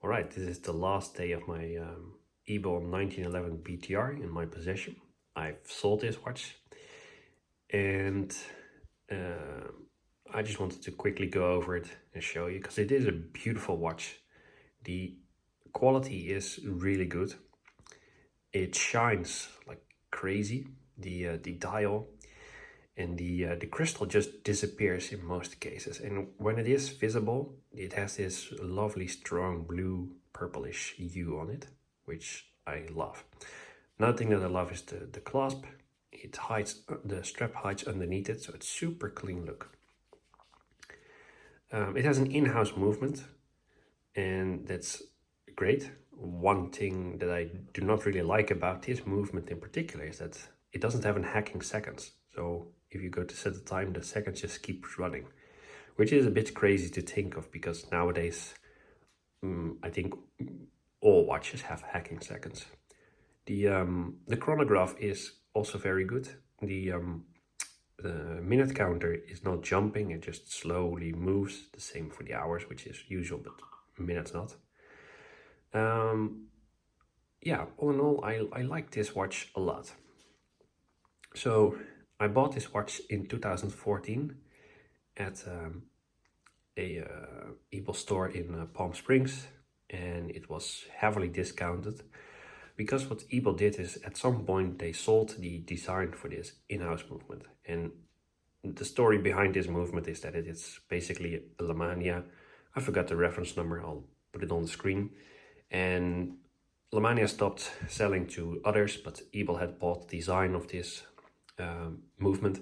Alright, this is the last day of my Ebel 1911 BTR in my possession. I've sold this watch and I just wanted to quickly go over it and show you because it is a beautiful watch. The quality is really good. It shines like crazy. The dial and the crystal just disappears in most cases, and when it is visible it has this lovely strong blue purplish hue on it, which I love. Another thing that I love is the clasp. It hides, the strap hides underneath it, so it's super clean look. It has an in-house movement, and that's great. One thing that I do not really like about this movement in particular is that it doesn't have an hacking seconds. So if you go to set the time, the seconds just keep running, which is a bit crazy to think of because nowadays I think all watches have hacking seconds. The chronograph is also very good. The minute counter is not jumping, it just slowly moves. The same for the hours, which is usual, but minutes not. Yeah, all in all, I like this watch a lot. So I bought this watch in 2014 at a Ebel store in Palm Springs, and it was heavily discounted because what Ebel did is at some point they sold the design for this in-house movement. And the story behind this movement is that it is basically a Lemania. I forgot the reference number, I'll put it on the screen. And Lemania stopped selling to others, but Ebel had bought the design of this movement,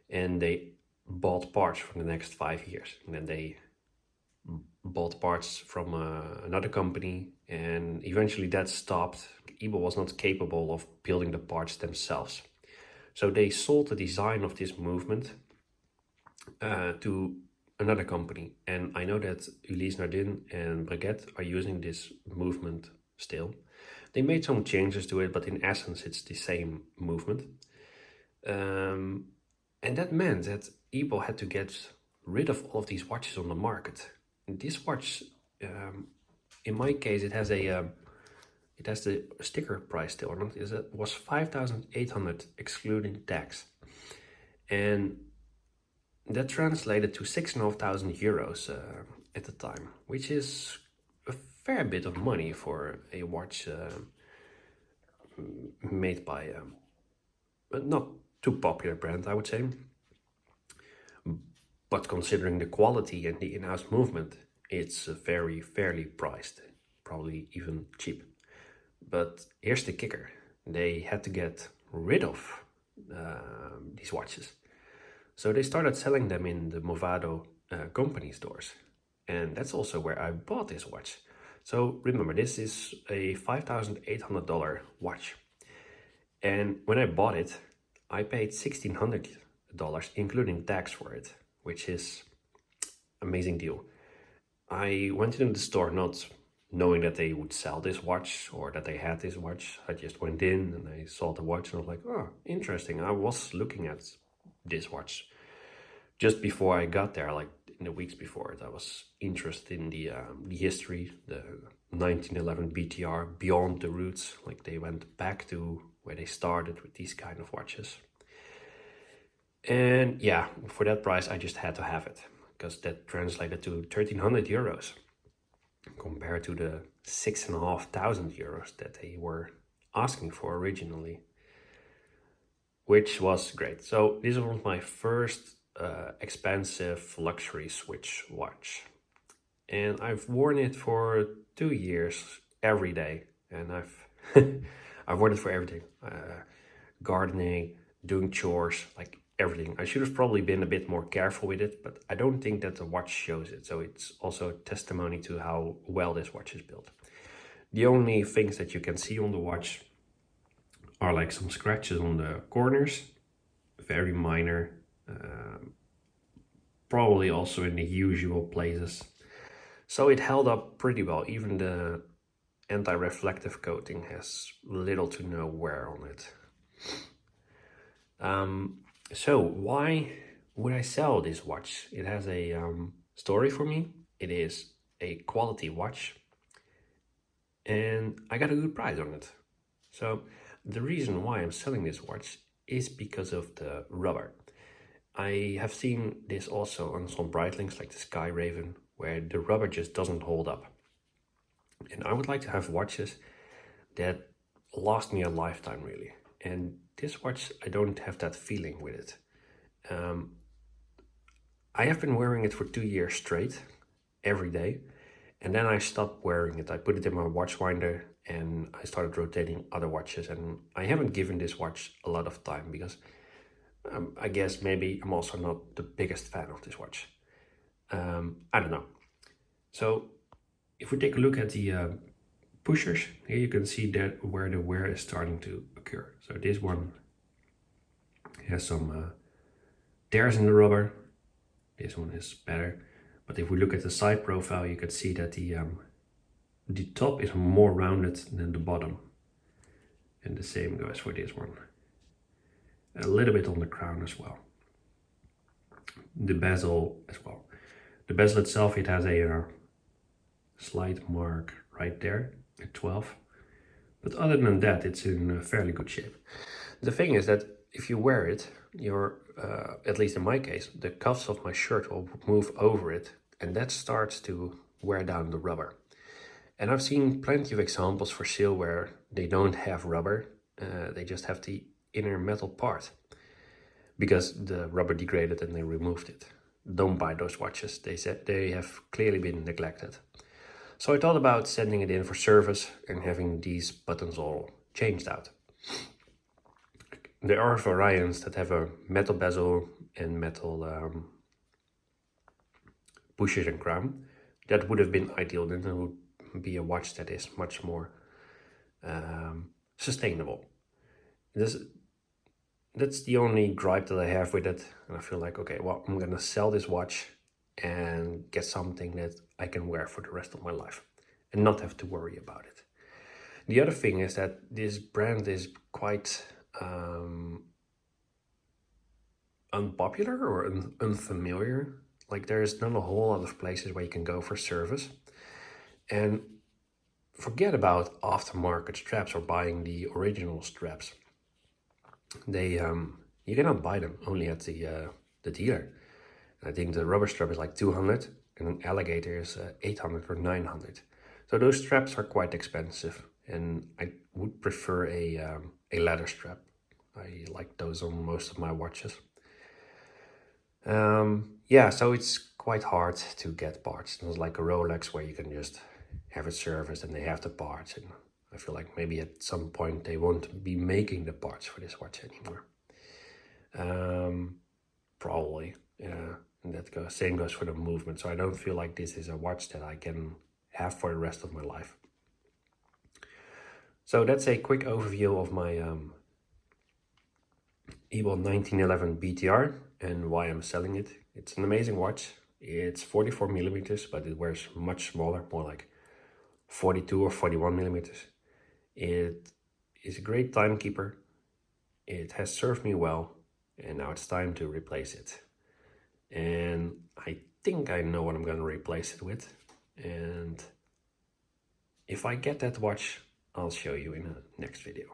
and they bought parts for the next 5 years. And then they bought parts from another company, and eventually that stopped. Ebel was not capable of building the parts themselves. So they sold the design of this movement to another company. And I know that Ulysse Nardin and Breguet are using this movement still. They made some changes to it, but in essence it's the same movement. And that meant that Ebel had to get rid of all of these watches on the market. And this watch, in my case, it has the sticker price still on it. It was 5,800 excluding tax, and that translated to 6,500 euros at the time, which is a fair bit of money for a watch made by not too popular brand, I would say. But considering the quality and the in-house movement, it's very fairly priced, probably even cheap. But here's the kicker: they had to get rid of these watches. So they started selling them in the Movado company stores. And that's also where I bought this watch. So remember, this is a $5,800 watch. And when I bought it, I paid $1,600 including tax for it, which is an amazing deal. I went into the store not knowing that they would sell this watch or that they had this watch. I just went in and I saw the watch and I was like, oh, interesting. I was looking at this watch just before I got there, like in the weeks before it. I was interested in the history, the 1911 BTR, beyond the roots. Like they went back to where they started with these kind of watches. And yeah, for that price, I just had to have it because that translated to 1,300 euros compared to the 6,500 euros that they were asking for originally, which was great. So this was my first expensive luxury Swiss watch, and I've worn it for 2 years every day, and I've worn it for everything, gardening, doing chores, like everything. I should have probably been a bit more careful with it, but I don't think that the watch shows it, so it's also a testimony to how well this watch is built. The only things that you can see on the watch are like some scratches on the corners, very minor, probably also in the usual places. So it held up pretty well. Even the anti-reflective coating has little to no wear on it. So why would I sell this watch? It has a story for me. It is a quality watch. and I got a good price on it. So the reason why I'm selling this watch is because of the rubber. I have seen this also on some Breitlings like the Sky Raven, where the rubber just doesn't hold up. And I would like to have watches that last me a lifetime, really. And this watch, I don't have that feeling with it. I have been wearing it for 2 years straight, every day. And then I stopped wearing it. I put it in my watch winder and I started rotating other watches. And I haven't given this watch a lot of time because I guess maybe I'm also not the biggest fan of this watch. I don't know. So if we take a look at the pushers, here you can see that where the wear is starting to occur. So this one has some tears in the rubber. This one is better. But if we look at the side profile, you can see that the top is more rounded than the bottom. And the same goes for this one. A little bit on the crown as well. The bezel as well. The bezel itself, it has a slight mark right there at 12. But other than that, it's in fairly good shape. The thing is that if you wear it, your, at least in my case, the cuffs of my shirt will move over it, and that starts to wear down the rubber. And I've seen plenty of examples for sale where they don't have rubber, they just have the inner metal part because the rubber degraded and they removed it. Don't buy those watches, they said they have clearly been neglected. So I thought about sending it in for service and having these buttons all changed out. There are variants that have a metal bezel and metal pushers and crown. That would have been ideal, then it would be a watch that is much more sustainable. That's the only gripe that I have with it. And I feel like, okay, well, I'm gonna sell this watch and get something that I can wear for the rest of my life and not have to worry about it. The other thing is that this brand is quite unpopular or unfamiliar. Like there's not a whole lot of places where you can go for service. And forget about aftermarket straps or buying the original straps. They you cannot buy them, only at the dealer. I think the rubber strap is like 200 and an alligator is 800 or 900. So those straps are quite expensive, and I would prefer a leather strap. I like those on most of my watches. Yeah, so it's quite hard to get parts. It's not like a Rolex where you can just have it serviced and they have the parts. And I feel like maybe at some point they won't be making the parts for this watch anymore. Probably, yeah. And that same goes for the movement. So I don't feel like this is a watch that I can have for the rest of my life. So that's a quick overview of my Ebel 1911 BTR and why I'm selling it. It's an amazing watch. It's 44 millimeters, but it wears much smaller, more like 42 or 41 millimeters. It is a great timekeeper. It has served me well, and now it's time to replace it. And I think I know what I'm going to replace it with. And if I get that watch, I'll show you in a next video.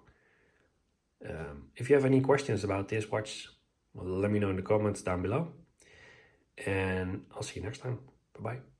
If you have any questions about this watch, well, let me know in the comments down below. And I'll see you next time. Bye-bye.